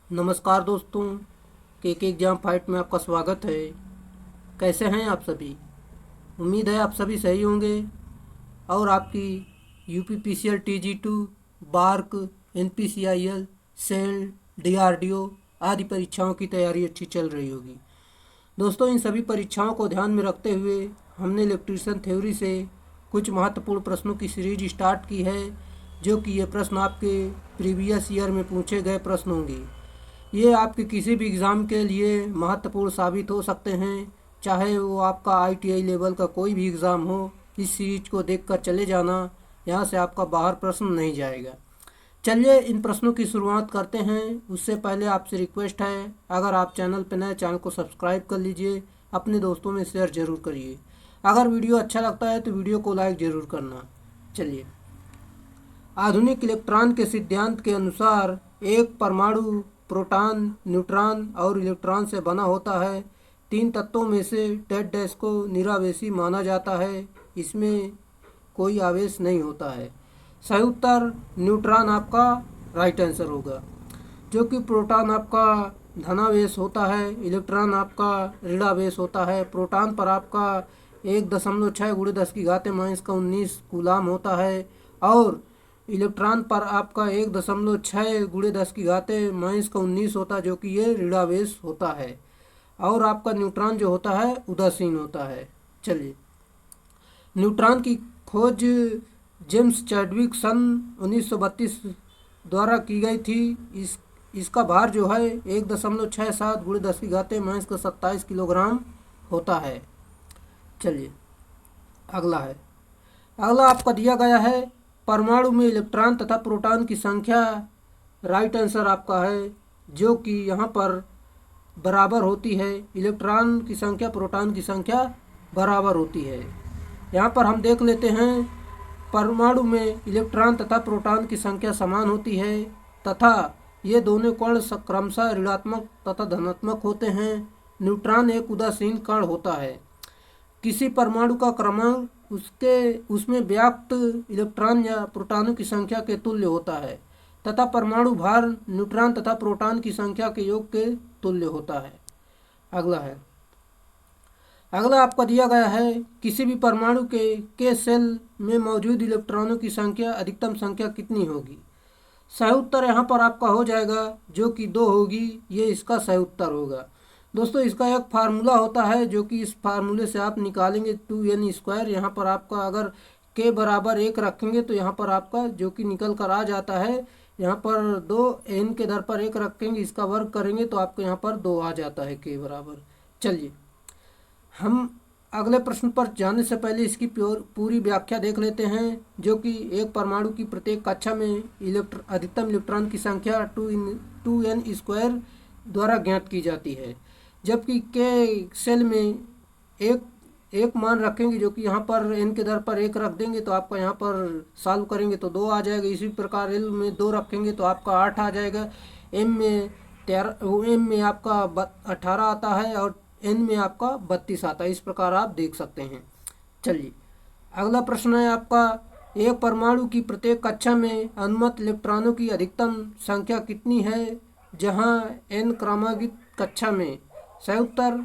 नमस्कार दोस्तों, के एग्जाम फाइट में आपका स्वागत है। कैसे हैं आप सभी? उम्मीद है आप सभी सही होंगे और आपकी UPPCL TG two, BARC, NPCIL, SAIL, DRDO आदि परीक्षाओं की तैयारी अच्छी चल रही होगी। दोस्तों, इन सभी परीक्षाओं को ध्यान में रखते हुए हमने इलेक्ट्रिशियन थ्योरी से कुछ महत्वपूर्ण प्रश्नों की सीरीज स्टार्ट की है, जो कि ये प्रश्न आपके प्रीवियस ईयर में पूछे गए प्रश्न होंगे। ये आपके किसी भी एग्ज़ाम के लिए महत्वपूर्ण साबित हो सकते हैं, चाहे वो आपका आईटीआई लेवल का कोई भी एग्ज़ाम हो। इस सीरीज को देखकर चले जाना, यहाँ से आपका बाहर प्रश्न नहीं जाएगा। चलिए इन प्रश्नों की शुरुआत करते हैं। उससे पहले आपसे रिक्वेस्ट है, अगर आप चैनल पर नए, चैनल को सब्सक्राइब कर लीजिए, अपने दोस्तों में शेयर ज़रूर करिए। अगर वीडियो अच्छा लगता है तो वीडियो को लाइक ज़रूर करना। चलिए, आधुनिक इलेक्ट्रॉन के सिद्धांत के अनुसार एक परमाणु प्रोटॉन, न्यूट्रॉन और इलेक्ट्रॉन से बना होता है। तीन तत्वों में से डेड डैश को निरावेशी माना जाता है, इसमें कोई आवेश नहीं होता है। सही उत्तर न्यूट्रॉन आपका राइट आंसर होगा, जो कि प्रोटॉन आपका धनावेश होता है, इलेक्ट्रॉन आपका ऋणावेश होता है। प्रोटॉन पर आपका 1.6 × 10⁻⁻19 कूलाम होता है और इलेक्ट्रॉन पर आपका 1.6 × 10⁻⁻19 होता है, जो कि ये ऋणावेश होता है। और आपका न्यूट्रॉन जो होता है उदासीन होता है। चलिए, न्यूट्रॉन की खोज जेम्स चैडविक सन 1932 द्वारा की गई थी। इसका भार जो है 1.67 × 10⁻27 किलोग्राम होता है। चलिए, अगला आपका दिया गया है, परमाणु में इलेक्ट्रॉन तथा प्रोटॉन की संख्या राइट आंसर आपका है, जो कि यहाँ पर बराबर होती है। इलेक्ट्रॉन की संख्या प्रोटॉन की संख्या बराबर होती है। यहाँ पर हम देख लेते हैं, परमाणु में इलेक्ट्रॉन तथा प्रोटॉन की संख्या समान होती है तथा ये दोनों कण क्रमशः ऋणात्मक तथा धनात्मक होते हैं। न्यूट्रॉन एक उदासीन कण होता है। किसी परमाणु का क्रमांक उसमें व्याप्त इलेक्ट्रॉन या प्रोटॉनों की संख्या के तुल्य होता है तथा परमाणु भार न्यूट्रॉन तथा प्रोटॉन की संख्या के योग के तुल्य होता है। अगला आपका दिया गया है, किसी भी परमाणु के सेल में मौजूद इलेक्ट्रॉनों की संख्या अधिकतम संख्या कितनी होगी? सही उत्तर यहाँ पर आपका हो जाएगा, जो कि 2 होगी। ये इसका सही उत्तर होगा। दोस्तों, इसका एक फार्मूला होता है, जो कि इस फार्मूले से आप निकालेंगे 2n²। यहाँ पर आपका अगर k बराबर 1 रखेंगे तो यहाँ पर आपका जो कि निकल कर आ जाता है। यहाँ पर 2n के दर पर 1 रखेंगे, इसका वर्ग करेंगे तो आपको यहाँ पर 2 आ जाता है k बराबर। चलिए, हम अगले प्रश्न पर जाने से पहले इसकी पूरी व्याख्या देख लेते हैं, जो कि एक परमाणु की प्रत्येक कक्षा में अधिकतम इलेक्ट्रॉन की संख्या 2n² द्वारा ज्ञात की जाती है। जबकि के सेल में एक मान रखेंगे, जो कि यहाँ पर n के दर पर 1 रख देंगे तो आपका यहाँ पर सॉल्व करेंगे तो 2 आ जाएगा। इसी प्रकार एल में 2 रखेंगे तो आपका 8 आ जाएगा। एम में आपका 18 आता है और एन में आपका 32 आता है। इस प्रकार आप देख सकते हैं। चलिए, अगला प्रश्न है आपका, एक परमाणु की प्रत्येक कक्षा में अनुमत इलेक्ट्रॉनों की अधिकतम संख्या कितनी है, जहां n क्रमांकित कक्षा में? सही उत्तर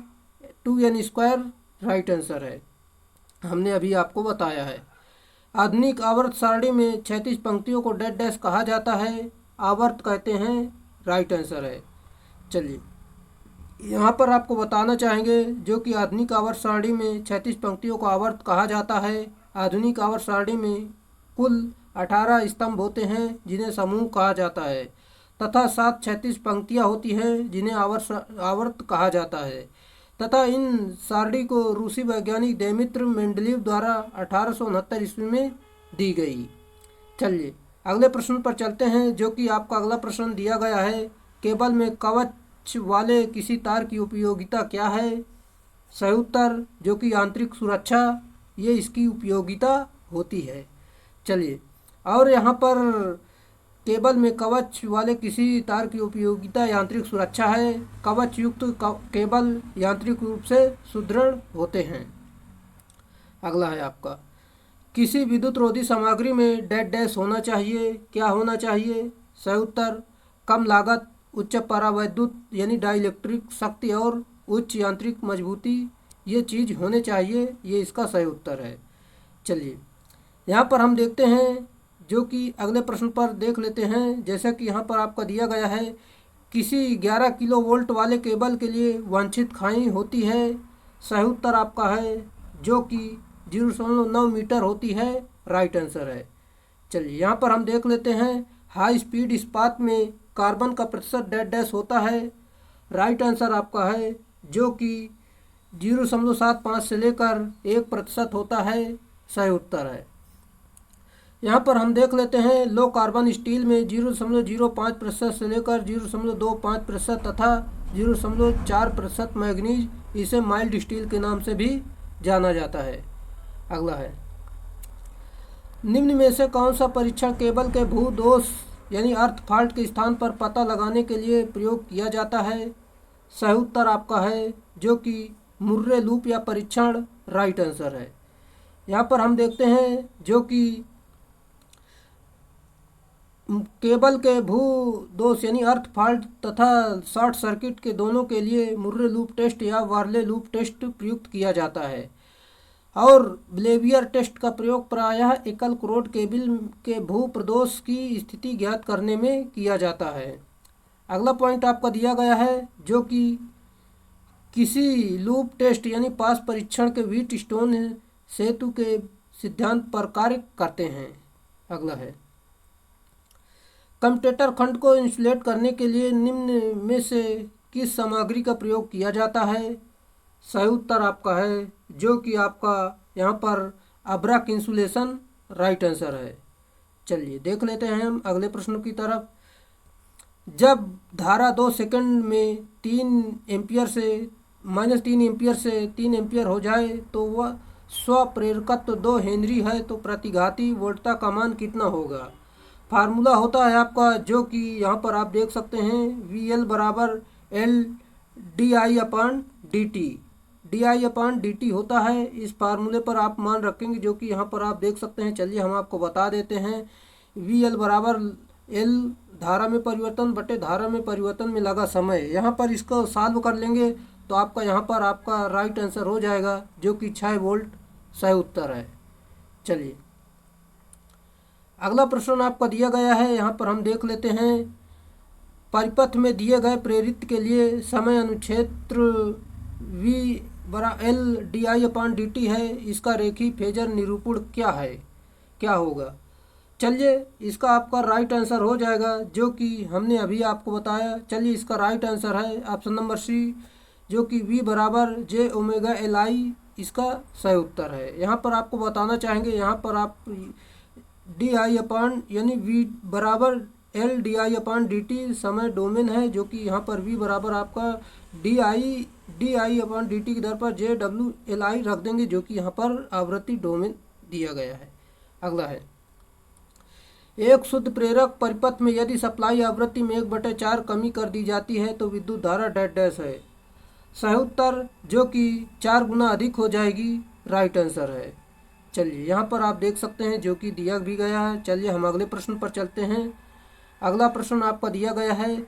2n² राइट आंसर है, हमने अभी आपको बताया है। आधुनिक आवर्त सारणी में 36 पंक्तियों को डेड डैश कहा जाता है, आवर्त कहते हैं, राइट आंसर है। चलिए, यहाँ पर आपको बताना चाहेंगे, जो कि आधुनिक आवर्त सारणी में 36 पंक्तियों को आवर्त कहा जाता है। आधुनिक आवर्त सारणी में कुल 18 स्तंभ होते हैं, जिन्हें समूह कहा जाता है, तथा 7 36 पंक्तियाँ होती हैं, जिन्हें आवर्त कहा जाता है। तथा इन सारणी को रूसी वैज्ञानिक दिमित्र मेंडलीव द्वारा 1869 ईस्वी में दी गई। चलिए, अगले प्रश्न पर चलते हैं, जो कि आपका अगला प्रश्न दिया गया है, केबल में कवच वाले किसी तार की उपयोगिता क्या है? सही उत्तर जो कि आंतरिक सुरक्षा, ये इसकी उपयोगिता होती है। चलिए, और यहाँ पर केबल में कवच वाले किसी तार की उपयोगिता यांत्रिक सुरक्षा है। कवच युक्त केबल यांत्रिक रूप से सुदृढ़ होते हैं। अगला है आपका, किसी विद्युत रोधी सामग्री में डेड डैश होना चाहिए, क्या होना चाहिए? सही उत्तर कम लागत उच्च परावैद्युत यानी डाइलेक्ट्रिक शक्ति और उच्च यांत्रिक मजबूती, ये चीज़ होने चाहिए। ये इसका सही उत्तर है। चलिए यहाँ पर हम देखते हैं जो कि अगले प्रश्न पर देख लेते हैं। जैसा कि यहाँ पर आपका दिया गया है, किसी 11 किलो वोल्ट वाले केबल के लिए वांछित खाई होती है। सही उत्तर आपका है जो कि 0.9 मीटर होती है, राइट आंसर है। चलिए यहाँ पर हम देख लेते हैं, हाई स्पीड इस्पात में कार्बन का प्रतिशत डैश डैश होता है। राइट आंसर आपका है जो कि 0.75 से लेकर 1% होता है, सही उत्तर है। यहाँ पर हम देख लेते हैं, लो कार्बन स्टील में 0.05% से लेकर 0.25% तथा 0.4% मैग्नीज, इसे माइल्ड स्टील के नाम से भी जाना जाता है। अगला है, निम्न में से कौन सा परीक्षण केबल के भूदोष यानी अर्थ फॉल्ट के स्थान पर पता लगाने के लिए प्रयोग किया जाता है। सही उत्तर आपका है जो कि मुर्रे लूप या परीक्षण, राइट आंसर है। यहाँ पर हम देखते हैं जो कि केबल के भू दोष यानी अर्थ फॉल्ट तथा शॉर्ट सर्किट के दोनों के लिए मुर्रे लूप टेस्ट या वार्ले लूप टेस्ट प्रयुक्त किया जाता है और ब्लेवियर टेस्ट का प्रयोग प्रायः एकल क्रोड केबल के भू प्रदोष की स्थिति ज्ञात करने में किया जाता है। अगला पॉइंट आपका दिया गया है जो कि किसी लूप टेस्ट यानी पास परीक्षण के व्हीट स्टोन सेतु के सिद्धांत पर कार्य करते हैं। अगला है, कम्यूटेटर खंड को इंसुलेट करने के लिए निम्न में से किस सामग्री का प्रयोग किया जाता है। सही उत्तर आपका है जो कि आपका यहाँ पर अब्रक इंसुलेशन, राइट आंसर है। चलिए देख लेते हैं हम अगले प्रश्न की तरफ। जब धारा 2 सेकंड में -3 एम्पियर से 3 एम्पियर हो जाए तो वह स्वप्रेरकत्व 2 हेनरी है, तो प्रतिघाती वोल्टता का मान कितना होगा। फार्मूला होता है आपका जो कि यहाँ पर आप देख सकते हैं, VL बराबर LdI/dt, DI/dt होता है। इस फार्मूले पर आप मान रखेंगे जो कि यहाँ पर आप देख सकते हैं। चलिए हम आपको बता देते हैं, VL बराबर L धारा में परिवर्तन बटे धारा में परिवर्तन में लगा समय। यहाँ पर इसको सॉल्व कर लेंगे तो आपका यहाँ पर आपका राइट आंसर हो जाएगा जो कि 6 वोल्ट, सही उत्तर है। चलिए अगला प्रश्न आपका दिया गया है, यहाँ पर हम देख लेते हैं, परिपथ में दिए गए प्रेरित के लिए समय अनुक्षेत्र V बराबर LdI/dt है। इसका रेखीय फेजर निरूपण क्या है, क्या होगा। चलिए इसका आपका राइट आंसर हो जाएगा जो कि हमने अभी आपको बताया। चलिए इसका राइट आंसर है ऑप्शन नंबर C जो कि V बराबर J⍵Li, इसका सही उत्तर है। यहाँ पर आपको बताना चाहेंगे, यहाँ पर आप DI/ यानी V बराबर LdI/dt समय डोमेन है जो कि यहाँ पर V बराबर आपका DI/dt की दर पर JWLI रख देंगे जो कि यहाँ पर आवृत्ति डोमेन दिया गया है। अगला है, एक शुद्ध प्रेरक परिपथ में यदि सप्लाई आवृत्ति में 1/4 कमी कर दी जाती है तो विद्युत धारा डैश डैश है। सही उत्तर जो कि 4 गुना अधिक हो जाएगी, राइट आंसर है। चलिए यहाँ पर आप देख सकते हैं जो कि दिया भी गया है। चलिए हम अगले प्रश्न पर चलते हैं। अगला प्रश्न आपका दिया गया है,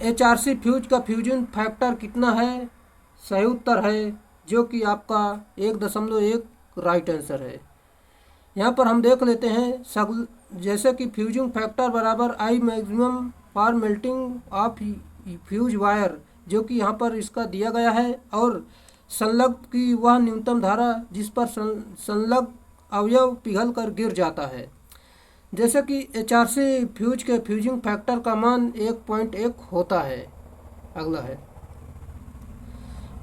HRC फ्यूज का फ्यूजन फैक्टर कितना है। सही उत्तर है जो कि आपका 1.1, राइट आंसर है। यहाँ पर हम देख लेते हैं, जैसे कि फ्यूजिंग फैक्टर बराबर I maximum for melting of fuse wire, जो कि यहाँ पर इसका दिया गया है, और संलग्न की वह न्यूनतम धारा जिस पर संलग्न अवयव पिघल कर गिर जाता है। जैसे कि HRC फ्यूज के फ्यूजिंग फैक्टर का मान 1.1 होता है। अगला है,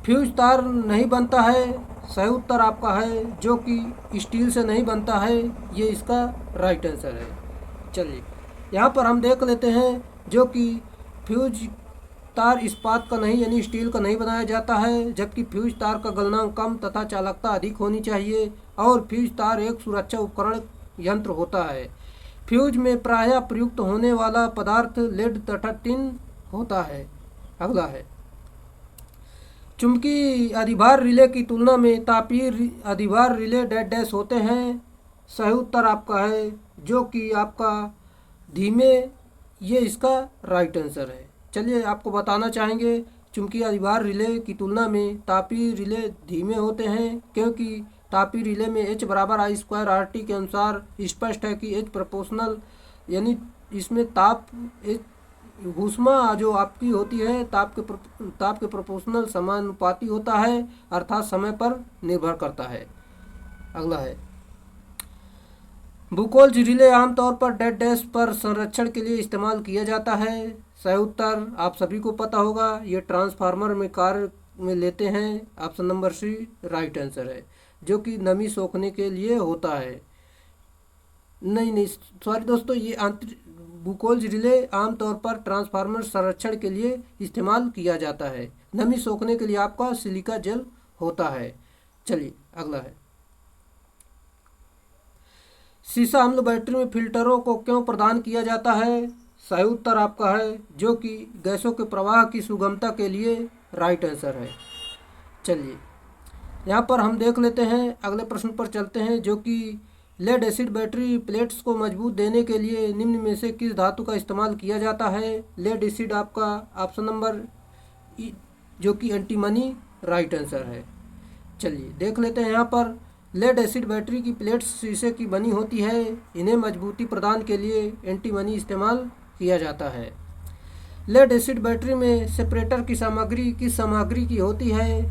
फ्यूज तार नहीं बनता है। सही उत्तर आपका है जो कि स्टील से नहीं बनता है, ये इसका राइट आंसर है। चलिए यहाँ पर हम देख लेते हैं जो कि फ्यूज तार इस्पात का नहीं यानी स्टील का नहीं बनाया जाता है, जबकि फ्यूज तार का गलनांक कम तथा चालकता अधिक होनी चाहिए, और फ्यूज तार एक सुरक्षा उपकरण यंत्र होता है। फ्यूज में प्रायः प्रयुक्त होने वाला पदार्थ लेड तथा टिन होता है। अगला है, चुंबकीय अधिभार रिले की तुलना में तापीय अधिभार रिले डैश डैश होते हैं। सही उत्तर आपका है जो कि आपका धीमे ये इसका राइट आंसर है। चलिए आपको बताना चाहेंगे चुंबकीय अधिभार रिले की तुलना में तापीय रिले धीमे होते हैं क्योंकि तापीय रिले में H बराबर I स्क्वायर RT के अनुसार स्पष्ट है कि H प्रोपोर्शनल यानी इसमें ताप ऊष्मा जो आपकी होती है ताप के प्रोपोर्शनल समानुपाती होता है अर्थात समय पर निर्भर करता है। अगला है बुकोल्ज रिले आमतौर पर डेड डैश पर संरक्षण के लिए इस्तेमाल किया जाता है। सही उत्तर आप सभी को पता होगा, ये ट्रांसफार्मर में कार्य में लेते हैं। Option number C right answer है, जो कि नमी सोखने के लिए होता है। नहीं सॉरी दोस्तों, ये बुकोल्ज रिले आमतौर पर ट्रांसफार्मर संरक्षण के लिए इस्तेमाल किया जाता है। नमी सोखने के लिए आपका सिलिका जेल होता है। चलिए अगला है सीसा अम्ल बैटरी में फिल्टरों को क्यों प्रदान किया जाता है। सही उत्तर आपका है जो कि गैसों के प्रवाह की सुगमता के लिए राइट आंसर है। चलिए यहाँ पर हम देख लेते हैं, अगले प्रश्न पर चलते हैं जो कि लेड एसिड बैटरी प्लेट्स को मजबूत देने के लिए निम्न में से किस धातु का इस्तेमाल किया जाता है। लेड एसिड आपका ऑप्शन नंबर जो कि एंटीमनी राइट आंसर है। चलिए देख लेते हैं, यहाँ पर लेड एसिड बैटरी की प्लेट्स शीशे की बनी होती है, इन्हें मजबूती प्रदान के लिए एंटीमनी इस्तेमाल किया जाता है। लेड एसिड बैटरी में सेपरेटर की सामग्री किस सामग्री की होती है।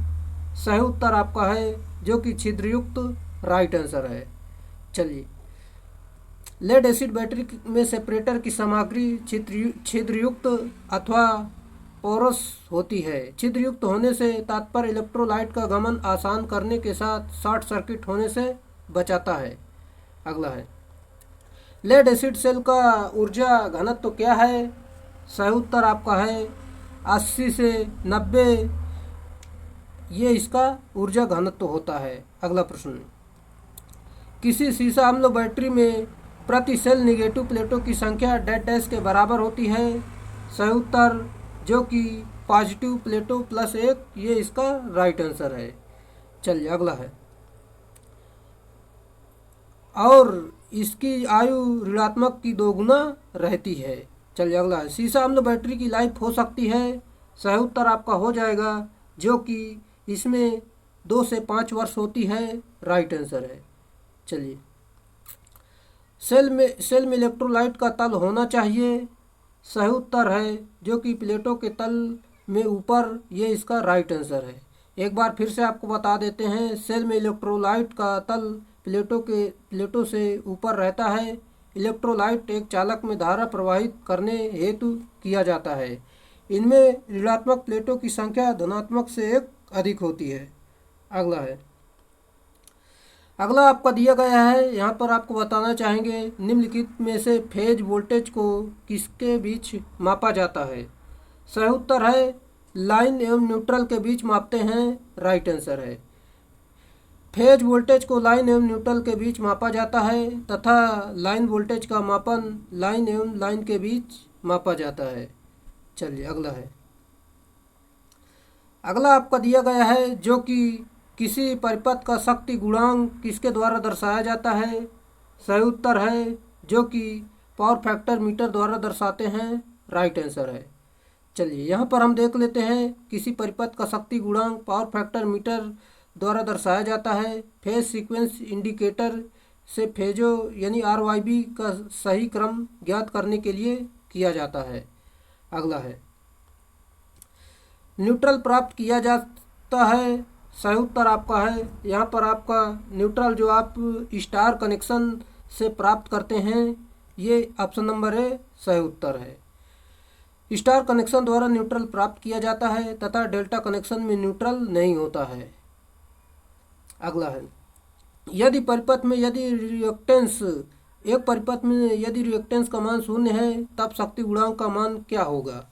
सही उत्तर आपका है जो कि छिद्रयुक्त राइट आंसर है। चलिए लेड एसिड बैटरी में सेपरेटर की सामग्री छिद्रयुक्त अथवा पोरस होती है। छिद्रयुक्त होने से तात्पर्य इलेक्ट्रोलाइट का गमन आसान करने के साथ शॉर्ट सर्किट होने से बचाता है। अगला है लेड एसिड सेल का ऊर्जा घनत्व तो क्या है। सही उत्तर आपका है 80 से 90, ये इसका ऊर्जा घनत्व होता है। अगला प्रश्न किसी सीसा अम्ल बैटरी में प्रति सेल निगेटिव प्लेटों की संख्या डेड डैश के बराबर होती है। सही उत्तर जो कि पॉजिटिव प्लेटों प्लस 1, ये इसका राइट आंसर है। चलिए अगला है और इसकी आयु ऋणात्मक की 2 गुना रहती है। चलिए अगला है सीसा अम्ल बैटरी की लाइफ हो सकती है। सही उत्तर आपका हो जाएगा जो कि इसमें 2 से 5 वर्ष होती है, राइट आंसर है। चलिए सेल में इलेक्ट्रोलाइट का तल होना चाहिए। सही उत्तर है जो कि प्लेटों के तल में ऊपर, ये इसका राइट आंसर है। एक बार फिर से आपको बता देते हैं, सेल में इलेक्ट्रोलाइट का तल प्लेटों से ऊपर रहता है। इलेक्ट्रोलाइट एक चालक में धारा प्रवाहित करने हेतु किया जाता है। इनमें ऋणात्मक प्लेटों की संख्या धनात्मक से 1 अधिक होती है। अगला है अगला आपका दिया गया है, यहाँ पर आपको बताना चाहेंगे निम्नलिखित में से फेज वोल्टेज को किसके बीच मापा जाता है। सही उत्तर है लाइन एवं न्यूट्रल के बीच मापते हैं, राइट आंसर है। फेज वोल्टेज को लाइन एवं न्यूट्रल के बीच मापा जाता है तथा लाइन वोल्टेज का मापन लाइन एवं लाइन के बीच मापा जाता है। चलिए अगला है अगला आपका दिया गया है जो कि किसी परिपथ का शक्ति गुणांक किसके द्वारा दर्शाया जाता है। सही उत्तर है जो कि पावर फैक्टर मीटर द्वारा दर्शाते हैं, राइट आंसर है। चलिए यहाँ पर हम देख लेते हैं किसी परिपथ का शक्ति गुणांक पावर फैक्टर मीटर द्वारा दर्शाया जाता है। फेज सीक्वेंस इंडिकेटर से फेजो यानी RYB का सही क्रम ज्ञात करने के लिए किया जाता है। अगला है न्यूट्रल प्राप्त किया जाता है। सही उत्तर आपका है, यहाँ पर आपका न्यूट्रल जो आप स्टार कनेक्शन से प्राप्त करते हैं, ये ऑप्शन नंबर ए सही उत्तर है। स्टार कनेक्शन द्वारा न्यूट्रल प्राप्त किया जाता है तथा डेल्टा कनेक्शन में न्यूट्रल नहीं होता है। अगला है यदि परिपथ में एक परिपथ में यदि रिएक्टेंस का मान 0 है तब शक्ति गुणांक का मान क्या होगा।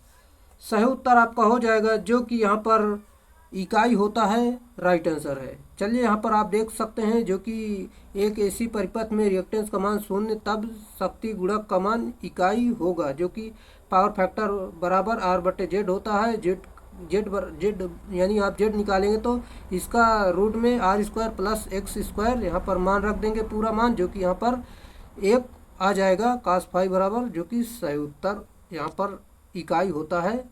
सही उत्तर आपका हो जाएगा जो कि यहाँ पर इकाई होता है, राइट आंसर है। चलिए यहाँ पर आप देख सकते हैं जो कि एक ऐसी परिपथ में रिएक्टेंस का मान 0 तब शक्ति गुणक का मान इकाई होगा जो कि पावर फैक्टर बराबर R/Z होता है। जेड यानी आप जेड निकालेंगे तो इसका रूट में R² + X² यहाँ पर मान रख देंगे पूरा मान, जो कि यहाँ पर 1 आ जाएगा cos φ बराबर, जो कि सही उत्तर यहाँ पर इकाई होता है,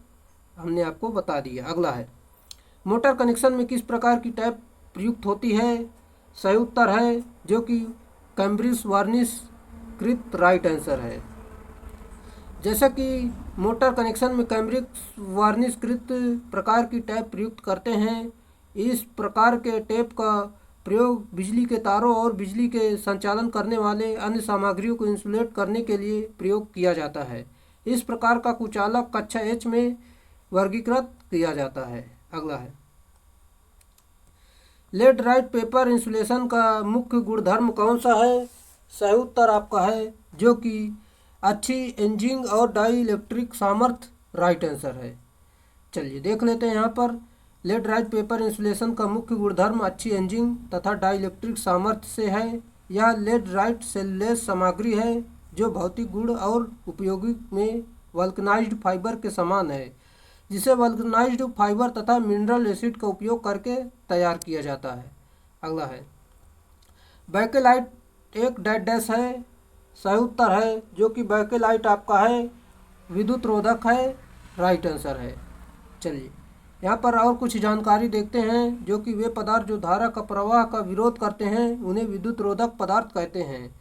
हमने आपको बता दिया। अगला है, मोटर कनेक्शन में किस प्रकार की टैप प्रयुक्त होती है? सही उत्तर है जो कि कैम्ब्रिज वार्निश कृत राइट आंसर है। जैसा कि मोटर कनेक्शन में कैम्ब्रिज वार्निश कृत प्रकार की टैप प्रयुक्त करते हैं, इस प्रकार के टेप का प्रयोग बिजली के तारों और बिजली के संचालन करने वाले अन्य सामग्रियों को इंसुलेट करने के लिए प्रयोग किया जाता है। इस प्रकार का कुचालक कक्षा एच में वर्गीकृत किया जाता है। अगला है, लेड राइट पेपर इंसुलेशन का मुख्य गुणधर्म कौन सा है? सही उत्तर आपका है जो कि अच्छी एंजिंग और डाई इलेक्ट्रिक सामर्थ्य राइट आंसर है। चलिए देख लेते हैं यहाँ पर, लेड राइट पेपर इंसुलेशन का मुख्य गुणधर्म अच्छी एंजिंग तथा डाई इलेक्ट्रिक सामर्थ्य से है। यह लेड राइट सेलुलोज सामग्री है जो भौतिक गुण और उपयोगी में वल्कनाइज्ड फाइबर के समान है, जिसे वल्कनाइज्ड फाइबर तथा मिनरल एसिड का उपयोग करके तैयार किया जाता है। अगला है, बैकेलाइट एक डैश डैश है। सही उत्तर है जो कि बैकेलाइट आपका है विद्युत रोधक है, राइट आंसर है। चलिए यहाँ पर और कुछ जानकारी देखते हैं, जो कि वे पदार्थ जो धारा का प्रवाह का विरोध करते हैं उन्हें विद्युत रोधक पदार्थ कहते हैं,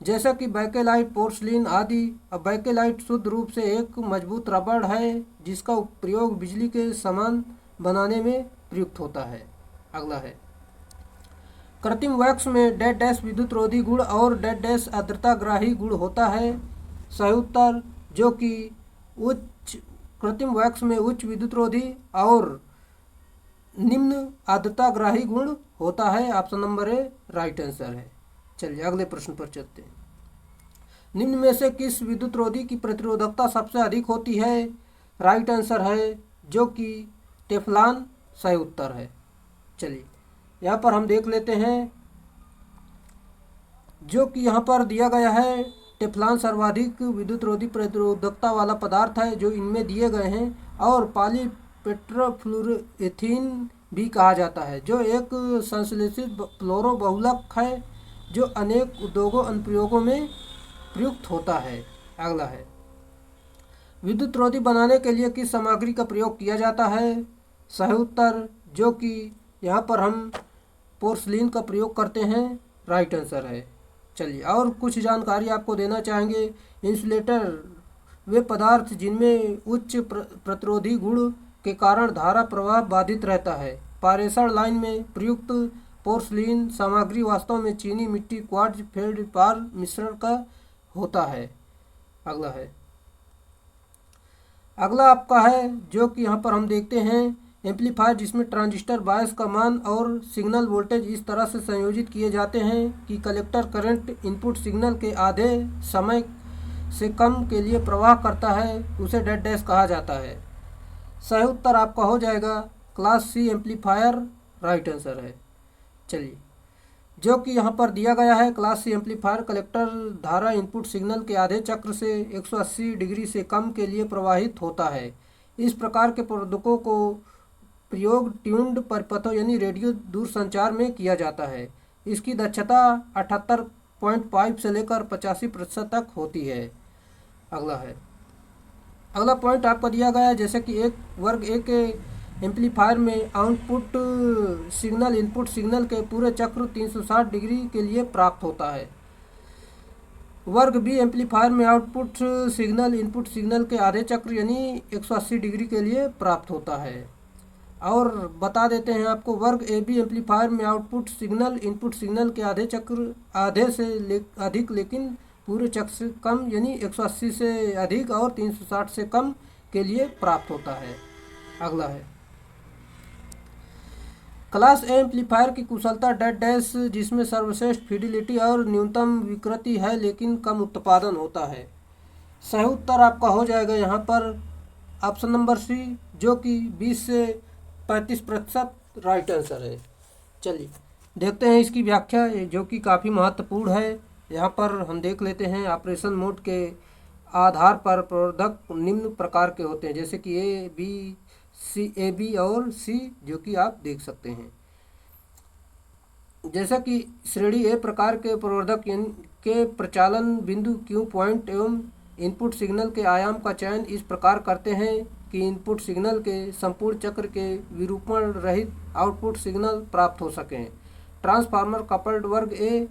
जैसा कि बैकेलाइट, पोर्सलिन आदि। अब बैकेलाइट शुद्ध रूप से एक मजबूत रबड़ है जिसका प्रयोग बिजली के सामान बनाने में प्रयुक्त होता है। अगला है, कृत्रिम वैक्स में डैश डैश विद्युत रोधी गुण और डैश डैश आर्द्रताग्राही गुण होता है। सही उत्तर जो कि उच्च कृत्रिम वैक्स में उच्च विद्युत रोधी और निम्न आर्द्रताग्राही गुण होता है। Option number A right answer है। चलिए अगले प्रश्न पर चलते हैं, निम्न में से किस विद्युत रोधी की प्रतिरोधकता सबसे अधिक होती है? राइट आंसर है जो कि टेफ्लॉन सही उत्तर है। चलिए यहाँ पर हम देख लेते हैं, जो कि यहाँ पर दिया गया है टेफ्लॉन सर्वाधिक विद्युत रोधी प्रतिरोधकता वाला पदार्थ है जो इनमें दिए गए हैं, और पॉलीपेट्रोफ्लुoroethene भी कहा जाता है जो एक संश्लेषित फ्लोरो बहुलक है जो अनेक उद्योगों अनुप्रयोगों में प्रयुक्त होता है। अगला है, विद्युत रोधी बनाने के लिए किस सामग्री का प्रयोग किया जाता है? सही उत्तर जो कि यहाँ पर हम पोर्सलिन का प्रयोग करते हैं, राइट आंसर है। चलिए और कुछ जानकारी आपको देना चाहेंगे। इंसुलेटर वे पदार्थ जिनमें उच्च प्रतिरोधी गुण के कारण धारा प्रवाह बाधित रहता है। पारेषण लाइन में प्रयुक्त पोर्सलिन सामग्री वास्तव में चीनी मिट्टी क्वार्ट्ज फेल्डपार मिश्रण का होता है। अगला है, अगला आपका है जो कि यहाँ पर हम देखते हैं एम्पलीफायर जिसमें ट्रांजिस्टर बायस का मान और सिग्नल वोल्टेज इस तरह से संयोजित किए जाते हैं कि कलेक्टर करंट इनपुट सिग्नल के आधे समय से कम के लिए प्रवाह करता है, उसे डेड डैश कहा जाता है। सही उत्तर आपका हो जाएगा class C amplifier, right answer है। चलिए जो कि यहाँ पर दिया गया है, क्लास सी एम्पलीफायर कलेक्टर धारा इनपुट सिग्नल के आधे चक्र से 180 डिग्री से कम के लिए प्रवाहित होता है। इस प्रकार के प्रवर्धकों को प्रयोग ट्यून्ड परिपथों यानी रेडियो दूरसंचार में किया जाता है। इसकी दक्षता 78.5 से लेकर 85% तक होती है। अगला है, अगला पॉइंट आपको दिया गया है, जैसे कि एक वर्ग एक एम्पलीफायर में आउटपुट सिग्नल इनपुट सिग्नल के पूरे चक्र 360 डिग्री के लिए प्राप्त होता है। वर्ग बी एम्पलीफायर में आउटपुट सिग्नल इनपुट सिग्नल के आधे चक्र यानी 180 डिग्री के लिए प्राप्त होता है। और बता देते हैं आपको, वर्ग ए बी एम्पलीफायर में आउटपुट सिग्नल इनपुट सिग्नल के आधे चक्र आधे से अधिक लेकिन पूरे चक्र से कम यानी 180 से अधिक और 360 से कम के लिए प्राप्त होता है। अगला है, क्लास ए एम्पलीफायर की कुशलता डेड डैश जिसमें सर्वश्रेष्ठ फिडिलिटी और न्यूनतम विकृति है लेकिन कम उत्पादन होता है। सही उत्तर आपका हो जाएगा यहाँ पर ऑप्शन नंबर सी जो कि 20 से 35% राइट आंसर है। चलिए देखते हैं इसकी व्याख्या जो कि काफ़ी महत्वपूर्ण है। यहाँ पर हम देख लेते हैं, ऑपरेशन मोड के आधार पर प्रवर्धक निम्न प्रकार के होते हैं, जैसे कि A B C, A B और सी, जो कि आप देख सकते हैं। जैसा कि श्रेणी ए प्रकार के प्रवर्धक के प्रचालन बिंदु क्यू पॉइंट एवं इनपुट सिग्नल के आयाम का चयन इस प्रकार करते हैं कि इनपुट सिग्नल के संपूर्ण चक्र के विरूपण रहित आउटपुट सिग्नल प्राप्त हो सकें। ट्रांसफार्मर कपल्ड वर्ग ए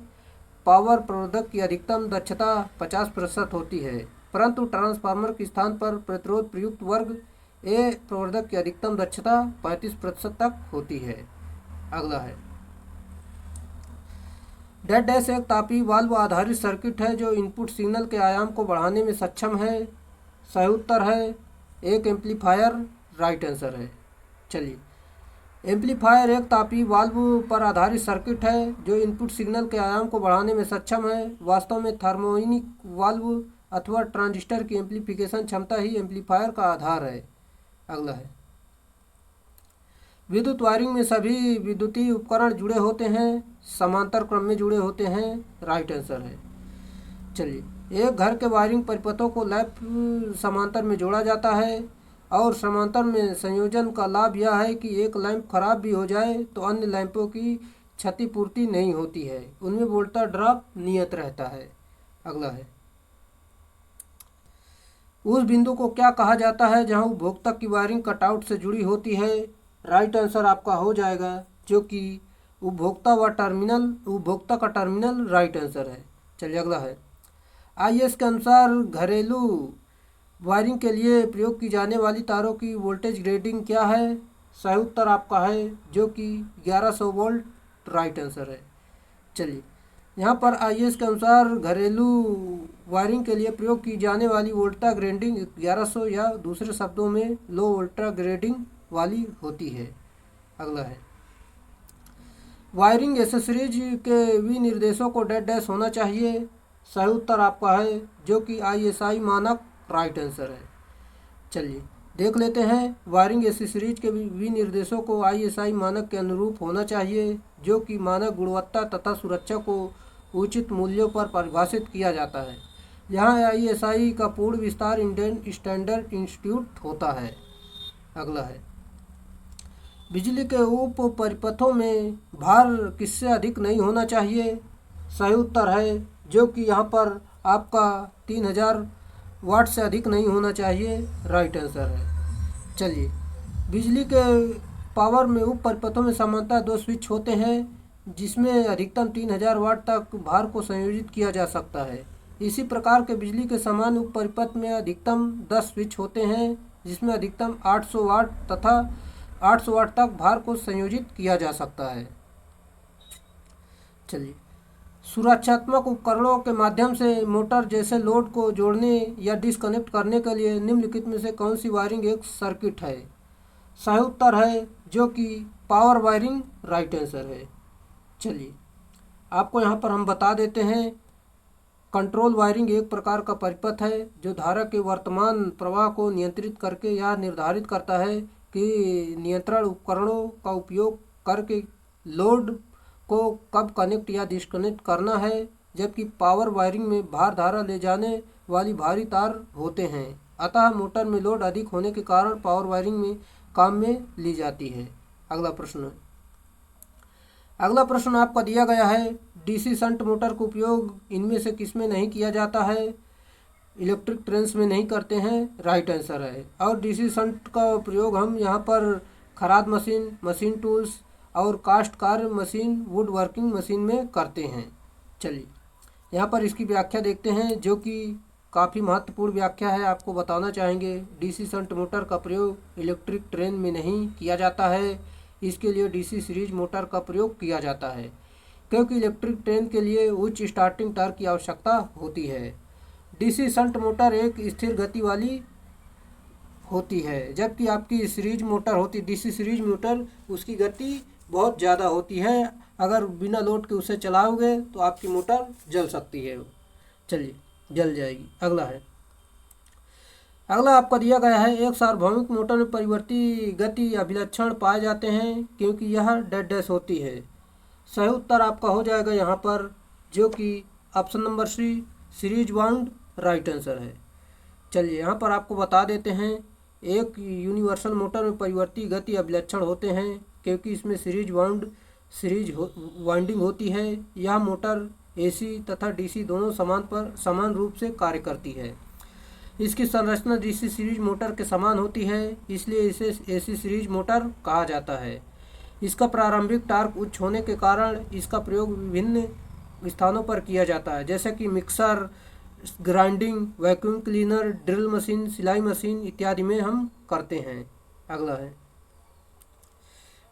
पावर प्रवर्धक की अधिकतम दक्षता 50% होती है, परंतु ट्रांसफार्मर के स्थान पर प्रतिरोध प्रयुक्त वर्ग ए प्रवर्धक की अधिकतम दक्षता 35% तक होती है। अगला है डेड डैश एक तापीय वाल्व आधारित सर्किट है जो इनपुट सिग्नल के आयाम को बढ़ाने में सक्षम है। सही उत्तर है एक एम्पलीफायर, राइट आंसर है। चलिए, एम्पलीफायर एक तापीय वाल्व पर आधारित सर्किट है जो इनपुट सिग्नल के आयाम को बढ़ाने में सक्षम है। वास्तव में थर्मोइनिक वाल्व अथवा ट्रांजिस्टर की एम्पलीफिकेशन क्षमता ही एम्पलीफायर का आधार है। अगला है विद्युत वायरिंग में सभी विद्युतीय उपकरण जुड़े होते हैं, समांतर क्रम में जुड़े होते हैं, राइट आंसर है। चलिए, एक घर के वायरिंग परिपथों को लैंप समांतर में जोड़ा जाता है और समांतर में संयोजन का लाभ यह है कि एक लैंप खराब भी हो जाए तो अन्य लैंपों की क्षतिपूर्ति नहीं होती है, उनमें वोल्टेज ड्रॉप नियत रहता है। अगला है उस बिंदु को क्या कहा जाता है जहां उपभोक्ता की वायरिंग कटआउट से जुड़ी होती है, राइट आंसर आपका हो जाएगा जो कि उपभोक्ता का टर्मिनल, राइट आंसर है। चलिए अगला है आईएस के अनुसार घरेलू वायरिंग के लिए प्रयोग की जाने वाली तारों की वोल्टेज ग्रेडिंग क्या है। सही उत्तर आपका है जो कि 1100 वोल्ट, राइट आंसर है। चलिए, यहाँ पर आईएस के अनुसार घरेलू वायरिंग के लिए प्रयोग की जाने वाली वोल्टेज ग्रेडिंग 1100 या दूसरे शब्दों में लो वोल्टेज ग्रेडिंग वाली होती है। अगला है वायरिंग एसेसरीज के विनिर्देशों को डेड डैश होना चाहिए। सही उत्तर आपका है जो कि आईएसआई मानक, राइट आंसर है। चलिए देख लेते हैं वायरिंग एसेसरीज के विनिर्देशों को आईएसआई मानक के अनुरूप होना चाहिए जो कि मानक गुणवत्ता तथा सुरक्षा को उचित मूल्यों पर परिभाषित किया जाता है। यहाँ आईएसआई का पूर्ण विस्तार इंडियन स्टैंडर्ड इंस्टीट्यूट होता है। अगला है बिजली के उप परिपथों में भार किससे अधिक नहीं होना चाहिए। सही उत्तर है जो कि यहाँ पर आपका 3000 वाट से अधिक नहीं होना चाहिए, राइट आंसर है। चलिए, बिजली के पावर में उप परिपथों में सामान्यतः 2 स्विच होते हैं जिसमें अधिकतम 3000 वाट तक भार को संयोजित किया जा सकता है। इसी प्रकार के बिजली के समान उप परिपथ में अधिकतम 10 स्विच होते हैं जिसमें अधिकतम 800 वाट तथा 800 वाट तक भार को संयोजित किया जा सकता है। चलिए, सुरक्षात्मक उपकरणों के माध्यम से मोटर जैसे लोड को जोड़ने या डिस्कनेक्ट करने के लिए निम्नलिखित में से कौन सी वायरिंग एक सर्किट है। सही उत्तर है जो कि पावर वायरिंग, राइट आंसर है। चलिए, आपको यहाँ पर हम बता देते हैं कंट्रोल वायरिंग एक प्रकार का परिपथ है जो धारा के वर्तमान प्रवाह को नियंत्रित करके यह निर्धारित करता है कि नियंत्रण उपकरणों का उपयोग करके लोड को कब कनेक्ट या डिस्कनेक्ट करना है, जबकि पावर वायरिंग में भार धारा ले जाने वाली भारी तार होते हैं, अतः मोटर में लोड अधिक होने के कारण पावर वायरिंग में काम में ली जाती है। अगला प्रश्न आपका दिया गया है डीसी शंट मोटर का उपयोग इनमें से किसमें नहीं किया जाता है। इलेक्ट्रिक ट्रेन्स में नहीं करते हैं, राइट आंसर है। और डीसी शंट का प्रयोग हम यहाँ पर खराद मशीन, मशीन टूल्स और कास्ट कार्य मशीन, वुड वर्किंग मशीन में करते हैं। चलिए, यहाँ पर इसकी व्याख्या देखते हैं जो कि काफ़ी महत्वपूर्ण व्याख्या है। आपको बताना चाहेंगे डीसी शंट मोटर का प्रयोग इलेक्ट्रिक ट्रेन में नहीं किया जाता है, इसके लिए डीसी सीरीज मोटर का प्रयोग किया जाता है क्योंकि इलेक्ट्रिक ट्रेन के लिए उच्च स्टार्टिंग टॉर्क की आवश्यकता होती है। डीसी शंट मोटर एक स्थिर गति वाली होती है, जबकि आपकी सीरीज मोटर होती डीसी सीरीज मोटर उसकी गति बहुत ज़्यादा होती है, अगर बिना लोड के उसे चलाओगे तो आपकी मोटर जल सकती है। चलिए, जल जाएगी। अगला आपका दिया गया है एक सार्वभौमिक मोटर में परिवर्ती गति अभिलक्षण पाए जाते हैं क्योंकि यह डेड डैश होती है। सही उत्तर आपका हो जाएगा यहाँ पर जो कि option number C, series wound, right answer है। चलिए, यहाँ पर आपको बता देते हैं एक यूनिवर्सल मोटर में परिवर्ती गति अभिलक्षण होते हैं क्योंकि इसमें सीरीज वाइंडिंग होती है। यह मोटर एसी तथा डीसी दोनों समान रूप से कार्य करती है। इसकी संरचना डीसी सीरीज मोटर के समान होती है, इसलिए इसे एसी सीरीज मोटर कहा जाता है। इसका प्रारंभिक टार्क उच्च होने के कारण इसका प्रयोग विभिन्न स्थानों पर किया जाता है, जैसे कि mixer, grinding, vacuum cleaner, drill machine, सिलाई मशीन इत्यादि में हम करते हैं। अगला है,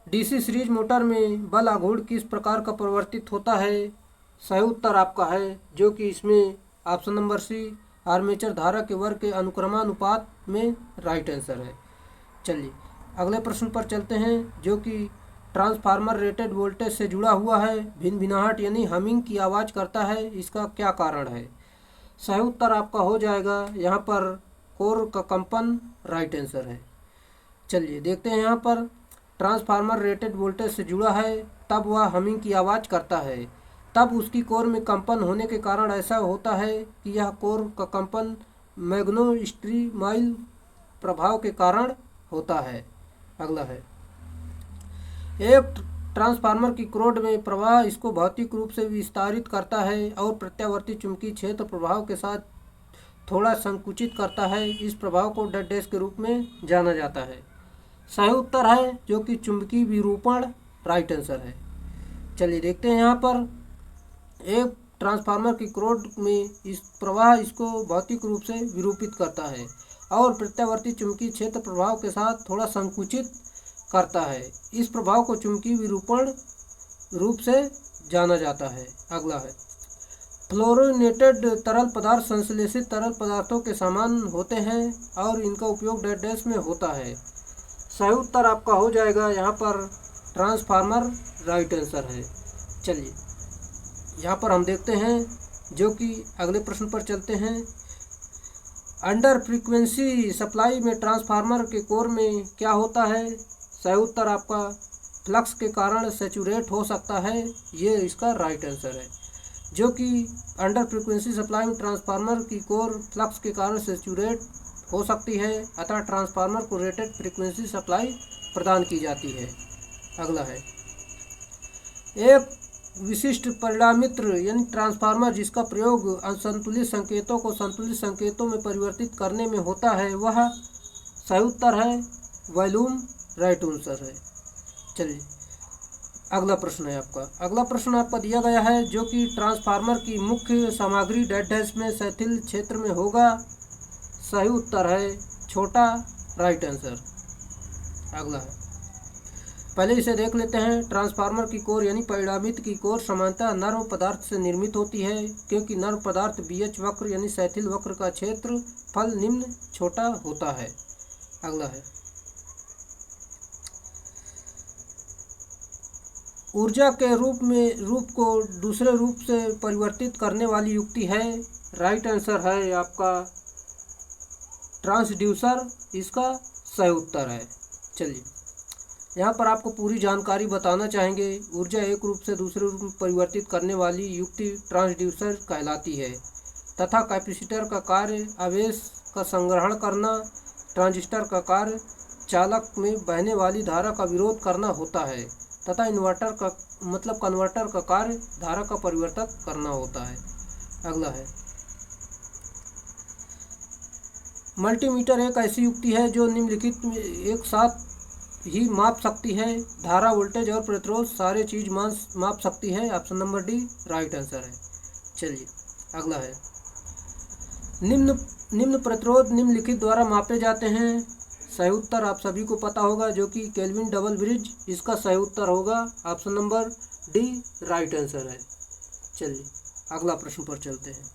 डीसी सीरीज मोटर में बल आघूर्ण किस प्रकार का परिवर्तित होता है? सही उत्तर आपका है जो कि इसमें ऑप्शन नंबर सी, आर्मेचर धारा के वर्ग के अनुक्रमानुपात में राइट आंसर है। चलिए अगले प्रश्न पर चलते हैं, जो कि ट्रांसफार्मर रेटेड वोल्टेज से जुड़ा हुआ है, भिनभिनाहट यानी हमिंग की आवाज़ करता है, इसका क्या कारण है? सही उत्तर आपका हो जाएगा यहाँ पर कोर का कंपन राइट आंसर है। चलिए देखते हैं, यहाँ पर ट्रांसफार्मर रेटेड वोल्टेज से जुड़ा है, तब वह हमिंग की आवाज़ करता है, तब उसकी कोर में कंपन होने के कारण ऐसा होता है कि यह कोर का कंपन मैग्नेटोस्ट्रीमाइल प्रभाव के कारण होता है। अगला है, एक ट्रांसफार्मर की क्रोड में प्रवाह इसको भौतिक रूप से विस्तारित करता है और प्रत्यावर्ती चुंबकीय क्षेत्र प्रभाव के साथ थोड़ा संकुचित करता है। इस प्रभाव को डेड डैश के रूप में जाना जाता है। सही उत्तर है जो कि चुंबकीय विरूपण राइट आंसर है। चलिए देखते हैं, यहाँ पर एक ट्रांसफार्मर की क्रोड में इस प्रवाह इसको भौतिक रूप से विरूपित करता है और प्रत्यावर्ती चुंबकीय क्षेत्र प्रभाव के साथ थोड़ा संकुचित करता है। इस प्रभाव को चुंबकीय विरूपण रूप से जाना जाता है। अगला है, फ्लोरिनेटेड तरल पदार्थ संश्लेषित तरल पदार्थों के समान होते हैं और इनका उपयोग डेड डैश में होता है। सही उत्तर आपका हो जाएगा यहाँ पर ट्रांसफार्मर राइट आंसर है। चलिए यहाँ पर हम देखते हैं, जो कि अगले प्रश्न पर चलते हैं, अंडर फ्रीक्वेंसी सप्लाई में ट्रांसफार्मर के कोर में क्या होता है? सही उत्तर आपका फ्लक्स के कारण सैचुरेट हो सकता है, ये इसका राइट आंसर है। जो कि अंडर फ्रीक्वेंसी सप्लाई में ट्रांसफार्मर की कोर फ्लक्स के कारण सैचुरेट हो सकती है, अतः ट्रांसफार्मर को रेटेड फ्रीक्वेंसी सप्लाई प्रदान की जाती है। अगला है, एक विशिष्ट परिणामित्र यानी ट्रांसफार्मर जिसका प्रयोग असंतुलित संकेतों को संतुलित संकेतों में परिवर्तित करने में होता है, वह सही उत्तर है वॉल्यूम राइट आंसर है। चलिए अगला प्रश्न है आपका। अगला प्रश्न आपका दिया गया है, जो कि ट्रांसफार्मर की मुख्य सामग्री डेड डैश में शिथिल क्षेत्र में होगा। सही उत्तर है छोटा राइट आंसर। अगला है, पहले इसे देख लेते हैं। ट्रांसफार्मर की कोर यानी परिणामित्र की कोर सामान्यतः नर्म पदार्थ से निर्मित होती है, क्योंकि नर्म पदार्थ बीएच वक्र यानी शिथिल वक्र का क्षेत्र फल निम्न छोटा होता है। अगला है, ऊर्जा के रूप को दूसरे रूप से परिवर्तित करने वाली युक्ति है। राइट आंसर है आपका ट्रांसड्यूसर, इसका सही उत्तर है। चलिए यहाँ पर आपको पूरी जानकारी बताना चाहेंगे। ऊर्जा एक रूप से दूसरे रूप में परिवर्तित करने वाली युक्ति ट्रांसड्यूसर कहलाती है तथा कैपेसिटर का कार्य आवेश का संग्रहण करना, ट्रांजिस्टर का कार्य चालक में बहने वाली धारा का विरोध करना होता है तथा इन्वर्टर का कन्वर्टर का कार्य धारा का परिवर्तन करना होता है। अगला है, मल्टीमीटर एक ऐसी युक्ति है जो निम्नलिखित में एक साथ ही माप सकती है। धारा, वोल्टेज और प्रतिरोध सारे चीज माप सकती है। Option number D right answer है। चलिए अगला है, निम्न प्रतिरोध निम्नलिखित द्वारा मापे जाते हैं। सही उत्तर आप सभी को पता होगा, जो कि केल्विन डबल ब्रिज, इसका सही उत्तर होगा option number D right answer है। चलिए अगला प्रश्न पर चलते हैं।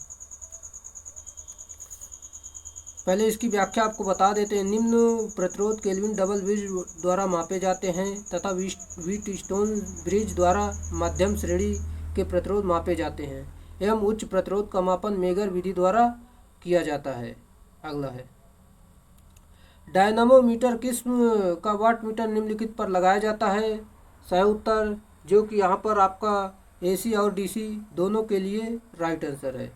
पहले इसकी व्याख्या आपको बता देते हैं। निम्न प्रतिरोध केल्विन डबल ब्रिज द्वारा मापे जाते हैं तथा व्हीटस्टोन ब्रिज द्वारा मध्यम श्रेणी के प्रतिरोध मापे जाते हैं एवं उच्च प्रतिरोध का मापन मेगर विधि द्वारा किया जाता है। अगला है, डायनामोमीटर किस्म का वाट मीटर निम्नलिखित पर लगाया जाता है। सही उत्तर, जो कि यहाँ पर आपका एसी और डीसी दोनों के लिए राइट आंसर है।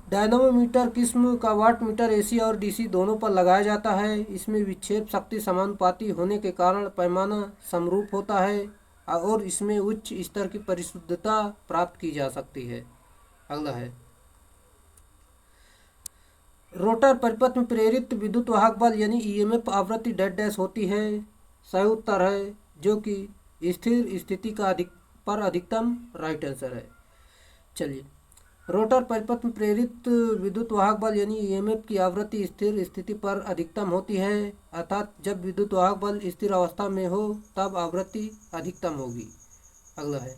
डायनामोमीटर किस्म का वाट मीटर एसी और डीसी दोनों पर लगाया जाता है। इसमें विक्षेप शक्ति समानुपाती होने के कारण पैमाना समरूप होता है और इसमें उच्च स्तर की परिशुद्धता प्राप्त की जा सकती है। अगला है, रोटर परिपथ में प्रेरित विद्युत वाहक बल यानी ईएमएफ आवृत्ति डैश डैश होती है। सही उत्तर है जो कि स्थिर स्थिति का पर अधिकतम, राइट आंसर है। चलिए, रोटर परिपथ में प्रेरित विद्युत वाहक बल यानी ईएमएफ की आवृत्ति स्थिर स्थिति पर अधिकतम होती है, अर्थात जब विद्युत वाहक बल स्थिर अवस्था में हो तब आवृत्ति अधिकतम होगी। अगला है,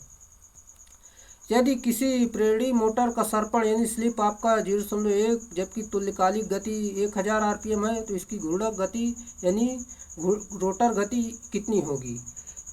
यदि किसी प्रेरणी मोटर का सर्पण यानी स्लिप आपका 0.1 जबकि तुल्यकालिक गति 1000 आरपीएम है तो इसकी घूर्णक गति यानी रोटर गति कितनी होगी।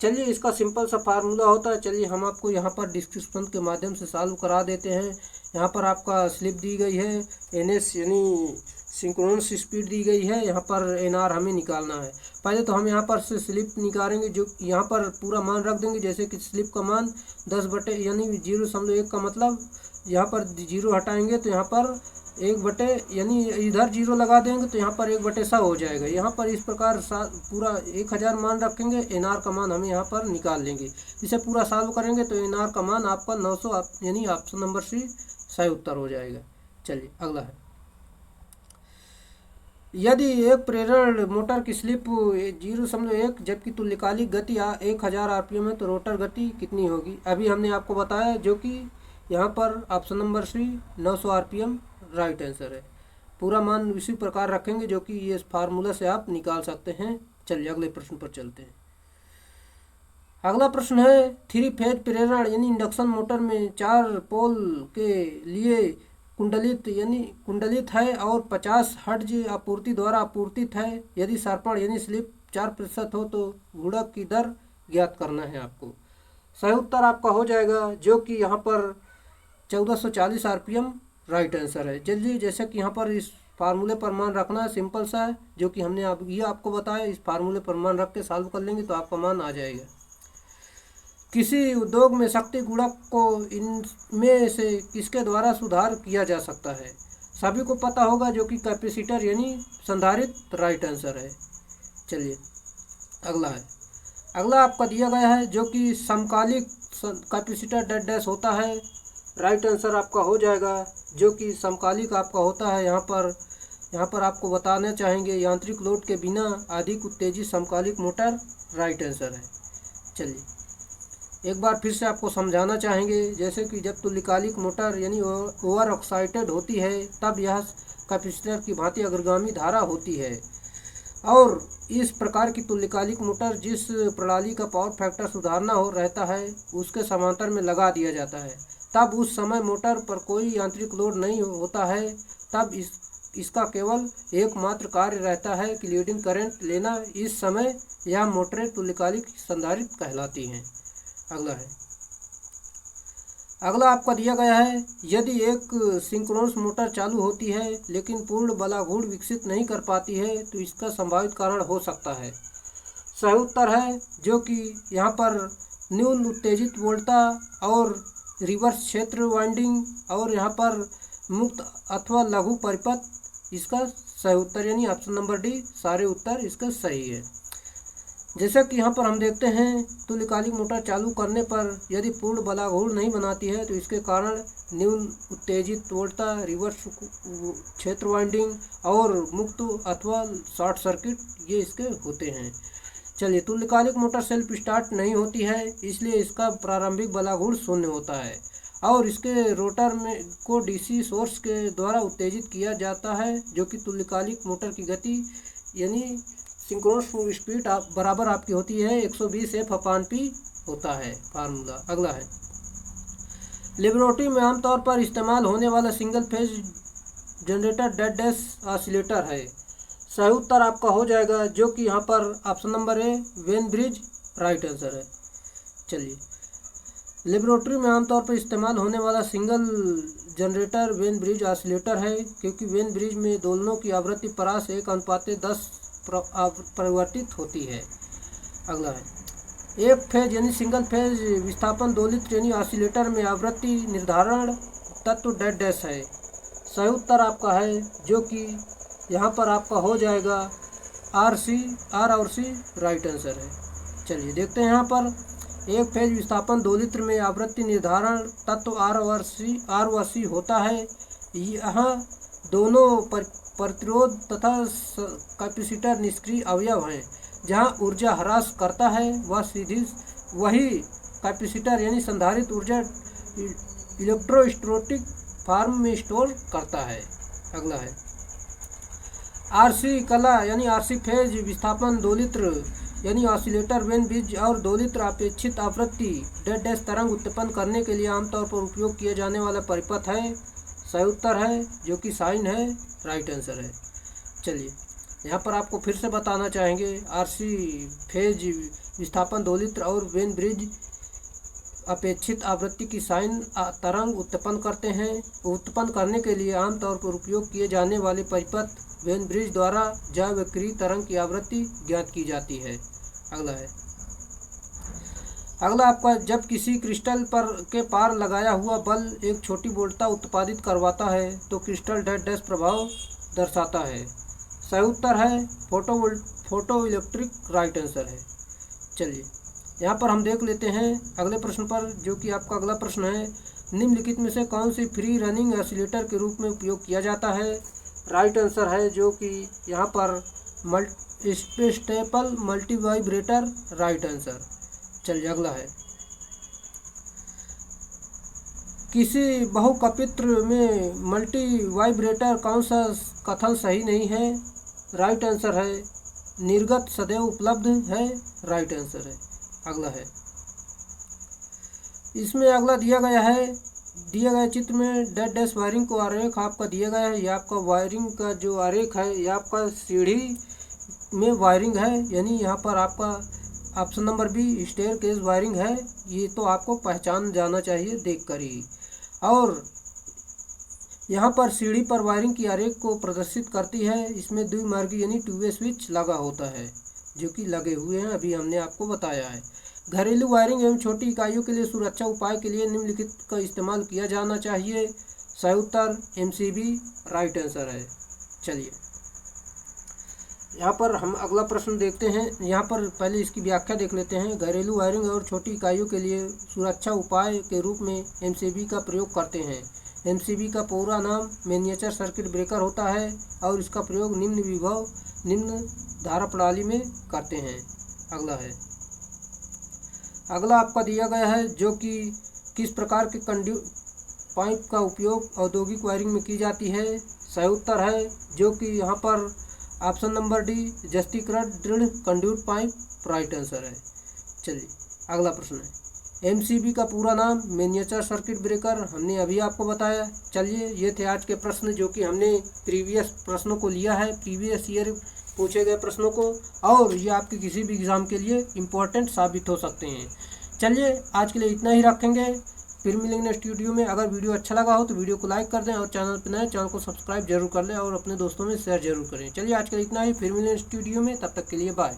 चलिए, इसका सिंपल सा फार्मूला होता है। चलिए हम आपको यहाँ पर डिस्क्रिप्शन के माध्यम से सॉल्व करा देते हैं। यहाँ पर आपका स्लिप दी गई है, एनएस यानी सिंक्रोनस स्पीड दी गई है, यहाँ पर एनआर हमें निकालना है। पहले तो हम यहाँ पर से स्लिप निकालेंगे, जो यहाँ पर पूरा मान रख देंगे। जैसे कि स्लिप का मान 10 बटे यानी 0.1 का मतलब यहाँ पर 0 हटाएंगे तो यहाँ पर 1 बटे यानी इधर 0 लगा देंगे तो यहाँ पर 1/100 हो जाएगा। यहाँ पर इस प्रकार पूरा 1000 मान रखेंगे, एनआर का मान हमें यहाँ पर निकाल लेंगे। इसे पूरा सॉल्व करेंगे तो एनआर का मान आपका 900 यानी ऑप्शन नंबर सी सही उत्तर हो जाएगा। चलिए अगला है, यदि एक प्रेरण मोटर की स्लिप 0.1 जबकि तुल्यकालिक गति 1000 आरपीएम है तो रोटर गति कितनी होगी। अभी हमने आपको बताया जो कि यहाँ पर option number C 900 RPM right answer है। पूरा मान इसी प्रकार रखेंगे जो कि ये फार्मूला से आप निकाल सकते हैं। चलिए अगले प्रश्न पर चलते हैं। अगला प्रश्न है, 3 फेज प्रेरण यानी इंडक्शन मोटर में 4 पोल के लिए कुंडलित है और 50 हर्ट्ज आपूर्ति द्वारा आपूर्तित है। यदि सर्पण यानी स्लिप 4% हो तो गुणक की दर ज्ञात करना है आपको। सही उत्तर आपका हो जाएगा जो कि यहाँ पर 1440 आरपीएम राइट आंसर है। जल्दी, जैसे कि यहाँ पर इस फार्मूले पर मान रखना है, सिंपल सा है जो कि हमने ये आपको बताया। इस फार्मूले पर मान रख के सॉल्व कर लेंगे तो आपका मान आ जाएगा। किसी उद्योग में शक्ति गुणक को इनमें से किसके द्वारा सुधार किया जा सकता है। सभी को पता होगा जो कि कैपेसिटर यानी संधारित्र राइट आंसर है। चलिए अगला है, अगला आपका दिया गया है जो कि समकालिक कैपेसिटर डैश डैश होता है। राइट आंसर आपका हो जाएगा जो कि समकालिक आपका होता है। यहाँ पर आपको बताना चाहेंगे यांत्रिक लोड के बिना अधिक उत्तेजित समकालिक मोटर राइट आंसर है। चलिए एक बार फिर से आपको समझाना चाहेंगे, जैसे कि जब तुल्यकालिक मोटर यानी ओवर एक्साइटेड होती है तब यह कैपेसिटर की भांति अग्रगामी धारा होती है और इस प्रकार की तुल्यकालिक मोटर जिस प्रणाली का पावर फैक्टर सुधारना हो रहता है उसके समांतर में लगा दिया जाता है। तब उस समय मोटर पर कोई यांत्रिक लोड नहीं होता है। तब इसका केवल एकमात्र कार्य रहता है कि लीडिंग करंट लेना। इस समय यह मोटरें तुल्यकालिक संधारित्र कहलाती हैं। अगला है, अगला आपका दिया गया है, यदि एक सिंक्रोनस मोटर चालू होती है लेकिन पूर्ण बलाघूर्ण विकसित नहीं कर पाती है तो इसका संभावित कारण हो सकता है। सही उत्तर है जो कि यहाँ पर न्यून उत्तेजित वोल्टता और रिवर्स क्षेत्र वाइंडिंग और यहाँ पर मुक्त अथवा लघु परिपथ इसका सही उत्तर यानी ऑप्शन नंबर डी सारे उत्तर इसका सही है। जैसा कि यहाँ पर हम देखते हैं तुल्यकालिक मोटर चालू करने पर यदि पूर्ण बलाघूर्ण नहीं बनाती है तो इसके कारण न्यून उत्तेजित वोल्टता, रिवर्स क्षेत्र वाइंडिंग और मुक्त अथवा शॉर्ट सर्किट ये इसके होते हैं। चलिए, तुल्यकालिक मोटर सेल्फ स्टार्ट नहीं होती है इसलिए इसका प्रारंभिक बलाघूर्ण शून्य होता है और इसके रोटर में को डीसी सोर्स के द्वारा उत्तेजित किया जाता है जो कि तुल्यकालिक मोटर की गति यानी सिंक्रोनस स्पीड बराबर आपकी होती है 120 F/P होता है फार्मूला। अगला है, लेबोरेटरी में आमतौर पर इस्तेमाल होने वाला single phase generator dash dash oscillator है। सही उत्तर आपका हो जाएगा जो कि यहाँ पर option number A Wien bridge right answer है। चलिए, लेबोरेटरी में आमतौर पर इस्तेमाल होने वाला single generator Wien bridge oscillator है क्योंकि वेन ब्रिज में दोलनों की आवृत्ति परास 1:10 परिवर्तित होती है। अगला है, एक फेज यानी सिंगल फेज विस्थापन दोलित्र यानी ऑसिलेटर में आवृत्ति निर्धारण तत्व डैश डैश है। सही उत्तर आपका है जो कि यहाँ पर आपका हो जाएगा आर और सी राइट आंसर है। चलिए देखते हैं, यहाँ पर एक फेज विस्थापन दोलित्र में आवृत्ति निर्धारण तत्व आर व सी होता है। यहाँ दोनों प्रतिरोध तथा कैपेसिटर निष्क्रिय अवयव हैं। जहाँ ऊर्जा ह्रास करता है वही कैपेसिटर यानी संधारित ऊर्जा इलेक्ट्रोस्टैटिक फॉर्म में स्टोर करता है। अगला है आरसी कला यानी आरसी फेज विस्थापन दोलित्र यानी ऑसिलेटर वेन ब्रिज और दोलित्र अपेक्षित आवृत्ति डैश तरंग उत्पन्न करने के लिए आमतौर पर उपयोग किया जाने वाला परिपथ है। सही उत्तर है जो कि साइन है, राइट आंसर है। चलिए यहाँ पर आपको फिर से बताना चाहेंगे आरसी फेज विस्थापन दोलित्र और वेन ब्रिज अपेक्षित आवृत्ति की साइन तरंग उत्पन्न करने के लिए आमतौर पर उपयोग किए जाने वाले परिपथ वेन ब्रिज द्वारा जवक्रीय तरंग की आवृत्ति ज्ञात की जाती है। अगला है आपका जब किसी क्रिस्टल के पार लगाया हुआ बल एक छोटी वोल्टता उत्पादित करवाता है तो क्रिस्टल डैश प्रभाव दर्शाता है। सही उत्तर है फोटो इलेक्ट्रिक, राइट आंसर है। चलिए यहाँ पर हम देख लेते हैं अगले प्रश्न पर, जो कि आपका अगला प्रश्न है निम्नलिखित में से कौन सी फ्री रनिंग ऑसिलेटर के रूप में उपयोग किया जाता है। राइट आंसर है जो कि यहाँ पर staple multi vibrator, right answer. चलिए अगला है किसी बहुकपित्र में मल्टी वाइब्रेटर कौन सा कथन सही नहीं है। राइट आंसर है निर्गत सदैव उपलब्ध है, राइट आंसर है। अगला है इसमें अगला दिया गया चित्र में डैश वायरिंग को आरेख आपका दिया गया है। यह आपका वायरिंग का जो आरेख है यह आपका सीढ़ी में वायरिंग है, यानी यहाँ पर आपका option number B staircase wiring है। ये तो आपको पहचान जाना चाहिए देखकर ही। और यहाँ पर सीढ़ी पर वायरिंग की आरेख को प्रदर्शित करती है। इसमें द्विमार्गी यानी टू वे स्विच लगा होता है जो कि लगे हुए हैं, अभी हमने आपको बताया है। घरेलू वायरिंग एवं छोटी इकाइयों के लिए सुरक्षा उपाय के लिए निम्नलिखित का इस्तेमाल किया जाना चाहिए। सही उत्तर MCB, राइट आंसर है। चलिए यहाँ पर हम अगला प्रश्न देखते हैं। यहाँ पर पहले इसकी व्याख्या देख लेते हैं। घरेलू वायरिंग और छोटी इकाइयों के लिए सुरक्षा उपाय के रूप में MCB का प्रयोग करते हैं। MCB का पूरा नाम मिनिएचर सर्किट ब्रेकर होता है और इसका प्रयोग निम्न धारा प्रणाली में करते हैं। अगला आपका दिया गया है जो कि किस प्रकार के कंड्यूट पाइप का उपयोग औद्योगिक वायरिंग में की जाती है। सही उत्तर है जो कि यहाँ पर ऑप्शन नंबर डी जस्तीकृत दृढ़ कंड्यूट पाइप, राइट आंसर है। चलिए अगला प्रश्न है MCB का पूरा नाम मिनिएचर सर्किट ब्रेकर, हमने अभी आपको बताया। चलिए ये थे आज के प्रश्न जो कि हमने प्रीवियस प्रश्नों को लिया है, प्रीवियस ईयर पूछे गए प्रश्नों को, और ये आपके किसी भी एग्ज़ाम के लिए इम्पोर्टेंट साबित हो सकते हैं। चलिए आज के लिए इतना ही रखेंगे, फिर मिलेंगे नेक्स्ट वीडियो में। अगर वीडियो अच्छा लगा हो तो वीडियो को लाइक कर दें और चैनल पर नए चैनल को सब्सक्राइब जरूर कर लें और अपने दोस्तों में शेयर जरूर करें। चलिए आज के लिए इतना ही, फिर मिलेंगे नेक्स्ट वीडियो में, तब तक के लिए बाय।